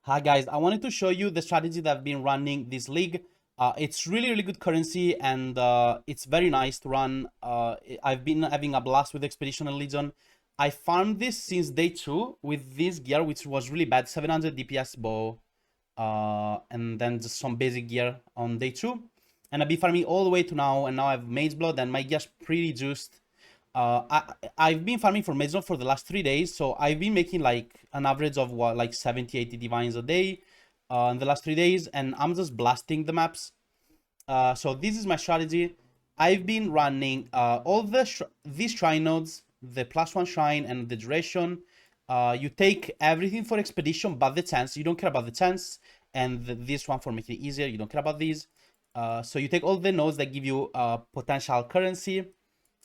Hi guys, I wanted to show you the strategy that I've been running this league. It's really good currency and it's very nice to run. I've been having a blast with Expedition and Legion. I farmed this since day 2 with this gear, which was really bad, 700 DPS bow, and then just some basic gear on day 2. And I've been farming all the way to now, and now I have Mageblood and my gear's pretty juiced. I've been farming for Mageblood for the last 3 days, so I've been making like an average of what, like 70, 80 divines a day in the last 3 days, and I'm just blasting the maps. So this is my strategy. I've been running all these shrine nodes, the +1 shrine and the duration. You take everything for expedition but the chance. You don't care about the chance, and this one for making it easier. You don't care about these. So you take all the nodes that give you potential currency.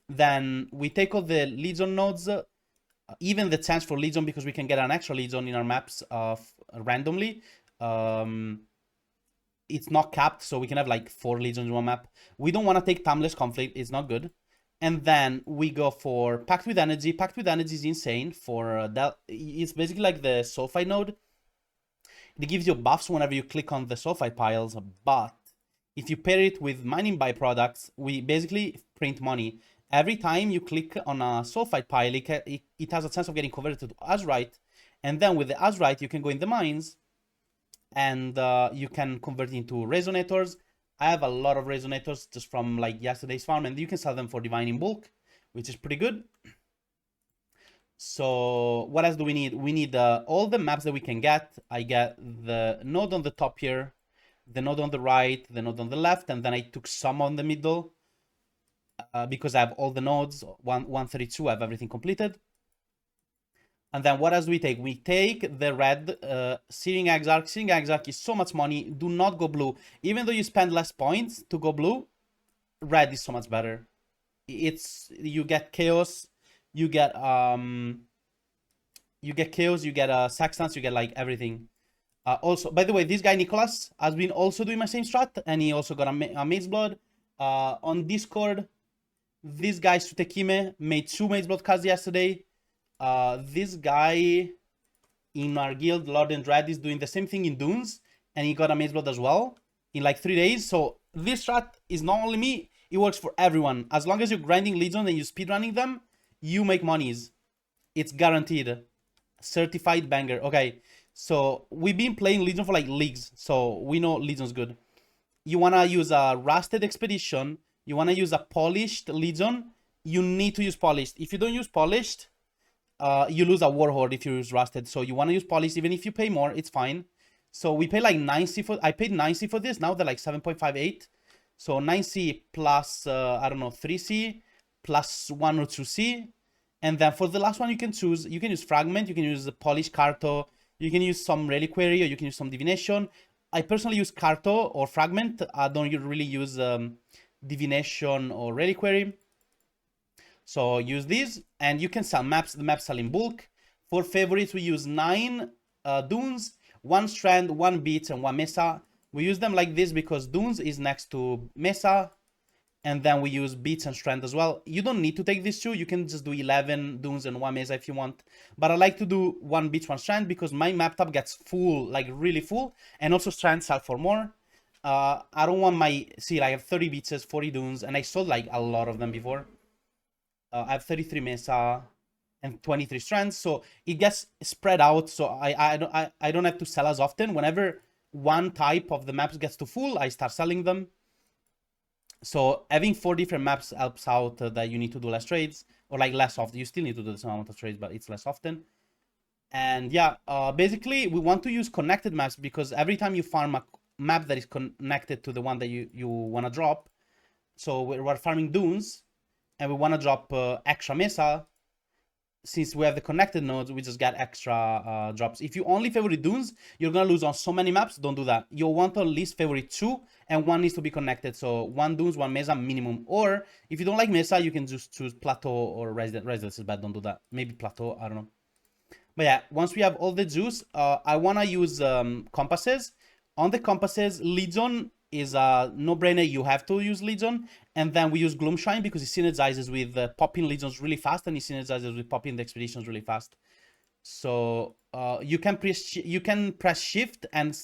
Then we take all the Legion nodes, even the chance for Legion, because we can get an extra Legion in our maps randomly. It's not capped, so we can have like 4 Legions in one map. We don't want to take Timeless Conflict, it's not good. And then we go for Pact with Energy. Pact with Energy is insane for that. It's basically like the Sulfide node. It gives you buffs whenever you click on the Sulfide piles, but if you pair it with mining byproducts, we basically print money. Every time you click on a sulfide pile, it has a chance of getting converted to azurite. And then with the azurite, you can go in the mines and you can convert it into resonators. I have a lot of resonators just from like yesterday's farm, and you can sell them for divine in bulk, which is pretty good. So what else do we need? We need all the maps that we can get. I get the node on the top here, the node on the right, the node on the left, and then I took some on the middle. Because I have all the nodes, 132, I have everything completed. And then what else do we take? We take the red Searing Exarch. Searing Exarch is so much money. Do not go blue. Even though you spend less points to go blue, red is so much better. You get chaos, you get chaos, you get sextants, you get like everything. Also, by the way, this guy Nicholas has been also doing my same strat, and he also got a Mageblood. On Discord, this guy Sutekime made 2 Mageblood cards yesterday. This guy in our guild, Lord and Dread, is doing the same thing in Dunes, and he got a Mageblood as well in like 3 days. So this strat is not only me, it works for everyone. As long as you're grinding Legion and you're speedrunning them, you make monies. It's guaranteed. Certified banger. Okay, so we've been playing Legion for like leagues, so we know Legion's good. You want to use a rusted expedition, you want to use a polished Legion, you need to use polished. If you don't use polished, you lose a warhorde if you use rusted. So you want to use polished, even if you pay more, it's fine. So we pay like 9C for, I paid 9C for this, now they're like 7.58. So 9C plus, I don't know, 3C plus 1 or 2C. And then for the last one, you can choose, you can use fragment, you can use the polished carto, you can use some reliquary, or you can use some divination. I personally use carto or fragment. I don't really use divination or reliquary. So use these, and you can sell maps. The maps sell in bulk. For favorites, we use 9 dunes, 1 strand, 1 beach, and 1 mesa. We use them like this because dunes is next to mesa, and then we use beats and strand as well. You don't need to take these 2. You can just do 11 dunes and 1 mesa if you want. But I like to do 1 beach, 1 strand because my map tab gets full, like really full. And also strands sell for more. I don't want my... See, I have 30 beaches, 40 dunes, and I sold like a lot of them before. I have 33 mesa and 23 strands. So it gets spread out. So I don't have to sell as often. Whenever one type of the maps gets to full, I start selling them. So having 4 different maps helps out that you need to do less trades, or like less often. You still need to do the same amount of trades, but it's less often. And yeah, basically we want to use connected maps because every time you farm a map that is connected to the one that you want to drop. So we're farming dunes, and we want to drop extra mesa. Since we have the connected nodes, we just get extra drops. If you only favorite dunes, you're gonna lose on so many maps. Don't do that. You'll want to at least favorite 2, and 1 needs to be connected. So 1 dunes, 1 mesa minimum. Or if you don't like mesa, you can just choose plateau or residence. Residence is bad. Don't do that. Maybe plateau. I don't know. But yeah, once we have all the juice, I wanna use compasses. On the compasses, Legion is a no-brainer. You have to use Legion. And then we use Gloomshine because it synergizes with popping Legions really fast, and it synergizes with popping the expeditions really fast. So you can press shift and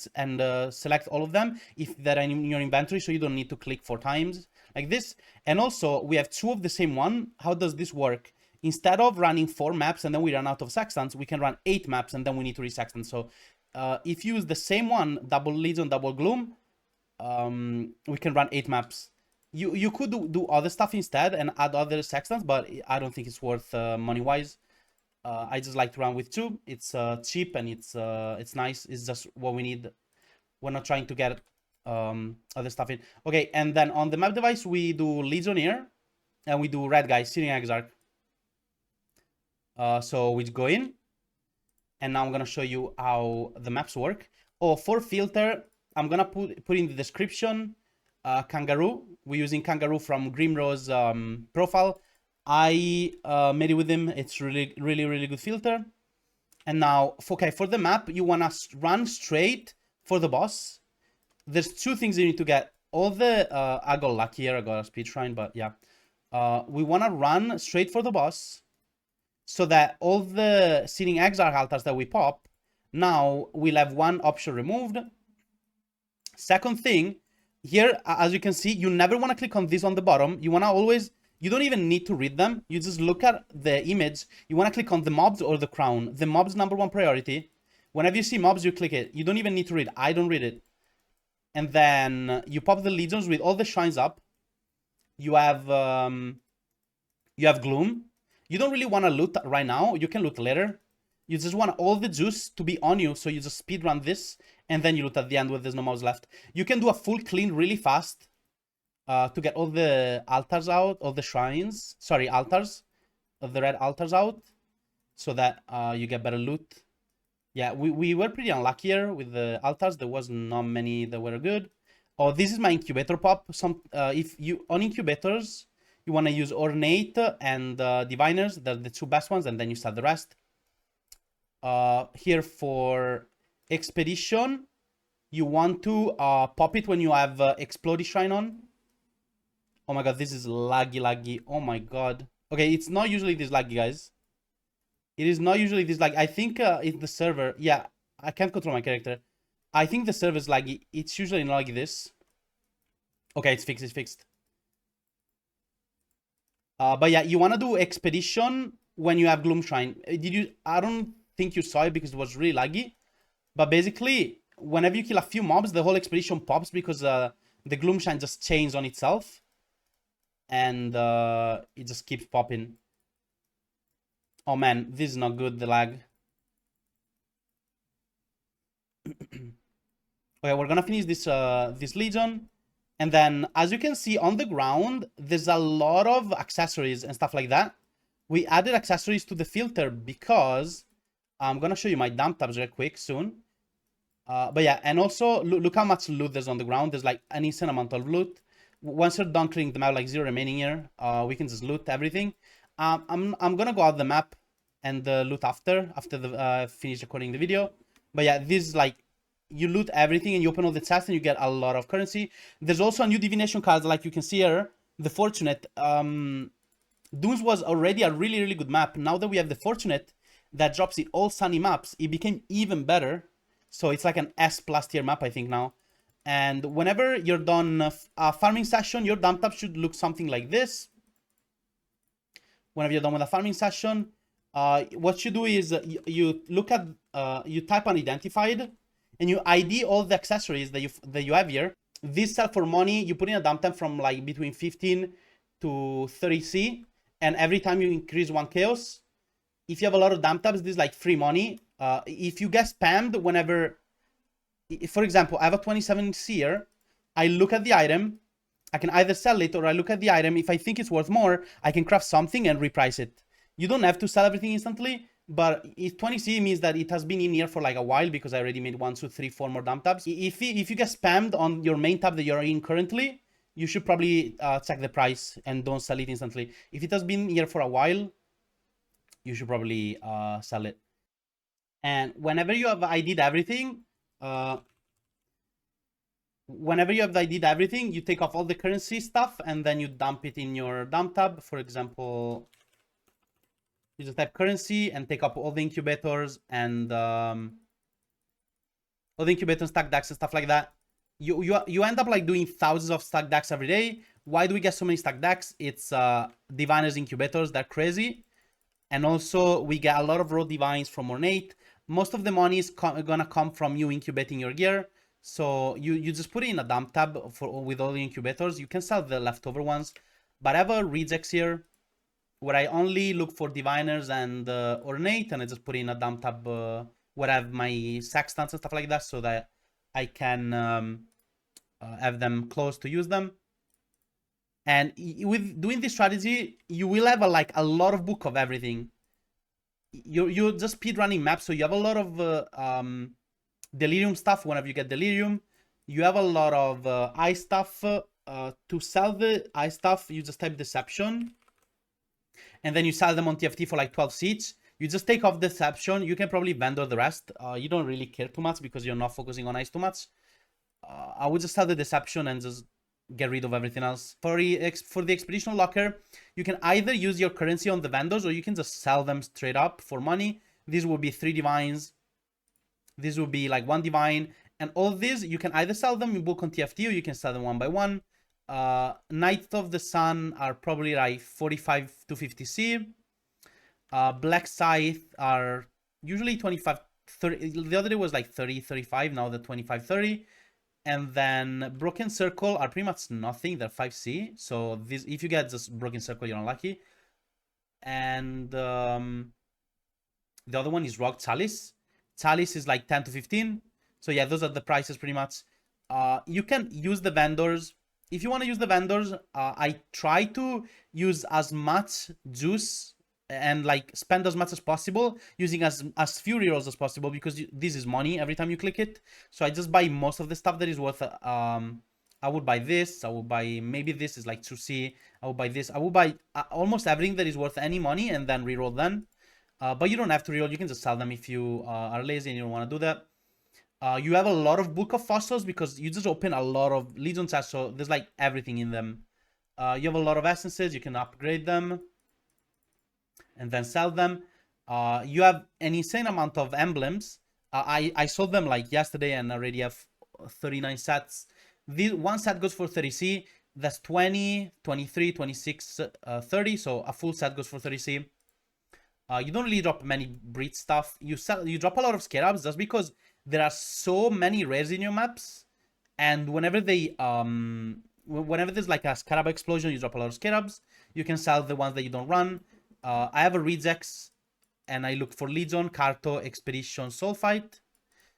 select all of them if they're in your inventory, so you don't need to click 4 times like this. And also we have 2 of the same one. How does this work? Instead of running 4 maps and then we run out of sextants, we can run 8 maps and then we need to resextant. So if you use the same one, double Legion, double Gloom, we can run 8 maps. You could do other stuff instead and add other sextants, but I don't think it's worth money wise. I just like to run with 2. It's cheap and it's nice. It's just what we need. We're not trying to get other stuff in. Okay, and then on the map device we do Legionnaire and we do red guy, Searing Exarch. So we go in, and now I'm gonna show you how the maps work. Oh, for filter, I'm gonna put in the description Kangaroo. We're using Kangaroo from Grimrose profile. I made it with him. It's really good filter. And now, okay, for the map, you wanna run straight for the boss. There's 2 things you need to get. All the I got lucky here. I got a speed shrine, but yeah, we wanna run straight for the boss, so that all the Searing Exarch altars that we pop, now we'll have 1 option removed. Second thing, here, as you can see, you never want to click on this on the bottom. You want to always, you don't even need to read them. You just look at the image. You want to click on the mobs or the crown. The mobs #1 priority. Whenever you see mobs, you click it. You don't even need to read. I don't read it. And then you pop the legions with all the shrines up. You have Gloom. You don't really want to loot right now. You can loot later. You just want all the juice to be on you, so you just speedrun this, and then you loot at the end when there's no mobs left. You can do a full clean really fast to get all the altars out, all the shrines. Sorry, altars. Of the red altars out, so that you get better loot. Yeah, we were pretty unlucky here with the altars. There was not many that were good. Oh, this is my incubator pop. If you on incubators, you want to use Ornate and Diviners. They're the 2 best ones, and then you start the rest. Here for Expedition, you want to pop it when you have Explodey Shrine on. Oh my god, this is laggy. Oh my god. Okay, it's not usually this laggy, guys. It is not usually this laggy. I think it's the server. Yeah, I can't control my character. I think the server is laggy. It's usually not like this. Okay, it's fixed. But yeah, you want to do Expedition when you have Gloom Shrine. I don't think you saw it because it was really laggy. But basically, whenever you kill a few mobs, the whole Expedition pops because the Gloom Shrine just chains on itself. And it just keeps popping. Oh man, this is not good, the lag. Okay, we're gonna finish this Legion. And then, as you can see on the ground, there's a lot of accessories and stuff like that. We added accessories to the filter because I'm gonna show you my dump tabs real quick soon. But yeah, and also look how much loot there's on the ground. There's like an insane amount of loot. Once you're done clearing them out, like 0 remaining here, we can just loot everything. I'm gonna go out the map and loot after the finish recording the video. But yeah, this is like, you loot everything and you open all the chests and you get a lot of currency. There's also a new divination card, like you can see here, the Fortunate. Dunes was already a really good map. Now that we have the Fortunate that drops in all sunny maps, it became even better. So it's like an S+ tier map, I think, now. And whenever you're done a farming session, your dump tab should look something like this. Whenever you're done with a farming session, what you do is you look at, you type unidentified, and you ID all the accessories that you have here. This sell for money. You put in a dump tab from like between 15 to 30 C, and every time you increase 1 chaos, if you have a lot of dump tabs, this is like free money. If you get spammed whenever, for example, I have a 27 C here, I look at the item, I can either sell it or I look at the item. If I think it's worth more, I can craft something and reprice it. You don't have to sell everything instantly, but 20 C means that it has been in here for like a while because I already made 1, 2, 3, 4 more dump tabs. If you get spammed on your main tab that you're in currently, you should probably check the price and don't sell it instantly. If it has been here for a while, you should probably sell it. And whenever you have ID'd everything, you take off all the currency stuff and then you dump it in your dump tab. For example, You just type currency and take up all the incubators and stack decks and stuff like that. You end up like doing thousands of stack decks every day. Why do we get so many stack decks? It's diviners incubators. They're crazy. And also we get a lot of raw divines from Ornate. Most of the money is gonna come from you incubating your gear. So you just put it in a dump tab with all the incubators. You can sell the leftover ones. But I have a rejects here where I only look for diviners and Ornate, and I just put in a dump tab where I have my sextants and stuff like that, so that I can have them close to use them. And with doing this strategy, you will have a lot of book of everything. You're just speed running maps, so you have a lot of delirium stuff whenever you get delirium. You have a lot of ice stuff. To sell the ice stuff, you just type deception, and then you sell them on TFT for like 12 seats. You just take off deception. You can probably vendor the rest. You don't really care too much because you're not focusing on ice too much. I would just sell the deception and just get rid of everything else. For the expeditional locker, you can either use your currency on the vendors or you can just sell them straight up for money. These will be 3 divines. This will be like 1 divine. And all these, you can either sell them in book on TFT or you can sell them one by one. Knights of the Sun are probably like 45 to 50 C. Black Scythe are usually 25, 30. The other day was like 30, 35. Now they're 25, 30. And then Broken Circle are pretty much nothing. They're 5C. So this, if you get just Broken Circle, you're unlucky. And the other one is Rogue Chalice. Chalice is like 10 to 15. So yeah, those are the prices pretty much. You can use the vendors. If you want to use the vendors, I try to use as much juice and like spend as much as possible, using as few rerolls as possible, because this is money every time you click it. So I just buy most of the stuff that is worth. I would buy this. I would buy maybe this is like 2C. I would buy this. I would buy almost everything that is worth any money and then reroll them. But you don't have to reroll. You can just sell them if you are lazy and you don't want to do that. You have a lot of book of fossils because you just open a lot of legion chests, so there's like everything in them. You have a lot of essences. You can upgrade them and then sell them. You have an insane amount of emblems. I sold them like yesterday and already have 39 sets. This one set goes for 30C. That's 20, 23, 26, 30. So a full set goes for 30C. You don't really drop many breed stuff. You drop a lot of scarabs just because there are so many rares in your maps, and whenever whenever there's like a scarab explosion, you drop a lot of scarabs. You can sell the ones that you don't run. I have a rejects, and I look for Legion, Carto, Expedition, Soul Fight.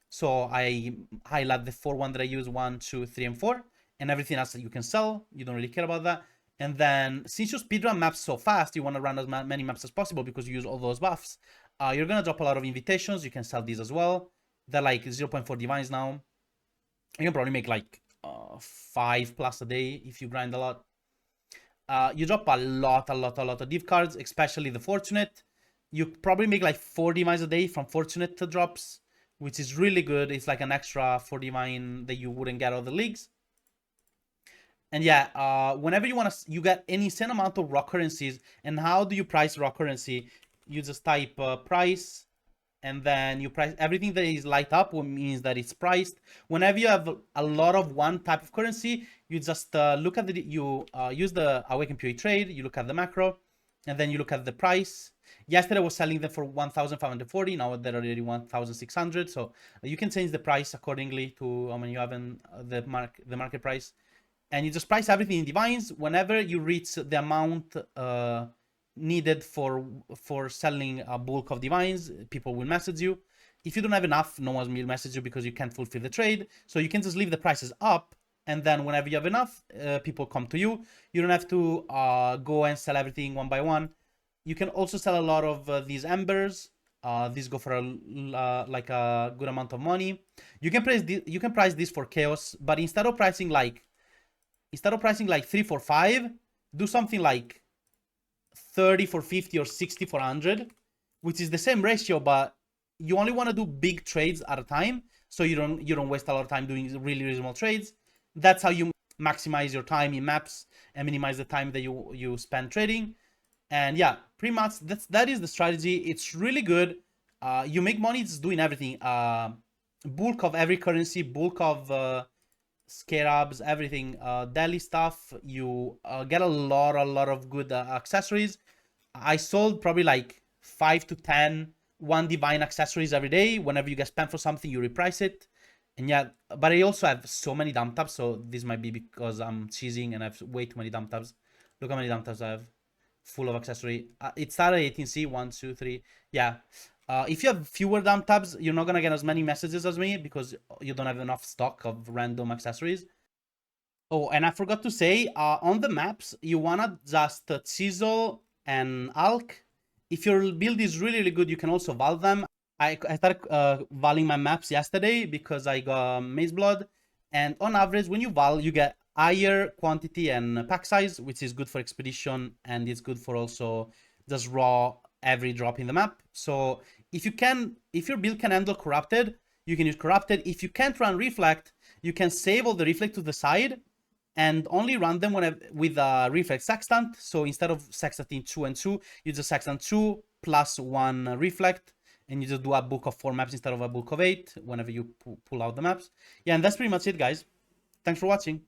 So I highlight the 4 that I use, 1, 2, 3, and 4, and everything else that you can sell. You don't really care about that. And then since you speedrun maps so fast, you want to run as many maps as possible because you use all those buffs. You're gonna drop a lot of invitations. You can sell these as well. They're like 0.4 divines now. You can probably make like 5+ a day if you grind a lot. You drop a lot of div cards, especially the Fortunate. You probably make like 4 divines a day from Fortunate to drops, which is really good. It's like an extra 4 divine that you wouldn't get out of the leagues. And yeah, whenever you get an insane amount of raw currencies. And how do you price raw currency? You just type price, and then you price everything that is light up, which means that it's priced. Whenever you have a lot of one type of currency, you just look at use the Awaken PoE trade. You look at the macro, and then you look at the price. Yesterday I was selling them for 1,540. Now they're already 1,600. So you can change the price accordingly to how many you have in the market price. And you just price everything in divines. Whenever you reach the amount needed for selling a bulk of divines, people will message you. If you don't have enough, no one will message you because you can't fulfill the trade. So you can just leave the prices up, and then whenever you have enough, people come to you. You don't have to go and sell everything one by one. You can also sell a lot of these embers. These go for like a good amount of money. You can price this for chaos, but instead of pricing like 3 for 5, do something like 30 for 50 or 60 for 100, which is the same ratio, but you only want to do big trades at a time, so you don't waste a lot of time doing really small trades. That's how you maximize your time in maps and minimize the time that you spend trading. And yeah, pretty much that is the strategy. It's really good. You make money just doing everything. Bulk of every currency, bulk of scarabs, everything, daily stuff. You get a lot of good accessories. I sold probably like 5 to 10 one divine accessories every day. Whenever you get spent for something, you reprice it. And yeah, but I also have so many dump tabs, so this might be because I'm cheesing and I have way too many dump tabs. Look how many dump tabs I have, full of accessory. It started at 18C, 1, 2, 3. Yeah. If you have fewer dump tabs, you're not gonna get as many messages as me because you don't have enough stock of random accessories. Oh, and I forgot to say, on the maps, you wanna just chisel and alk. If your build is really, really good, you can also val them. I started valing my maps yesterday because I got Mageblood. And on average, when you val, you get higher quantity and pack size, which is good for expedition, and it's good for also just raw every drop in the map. So if your build can handle corrupted, you can use corrupted. If you can't run reflect, you can save all the reflect to the side and only run them with a reflex sextant. So instead of sextanting 2 and 2, you just sextant 2 plus 1 reflect, and you just do a book of 4 maps instead of a book of 8 whenever you pull out the maps. Yeah, and that's pretty much it, guys. Thanks for watching.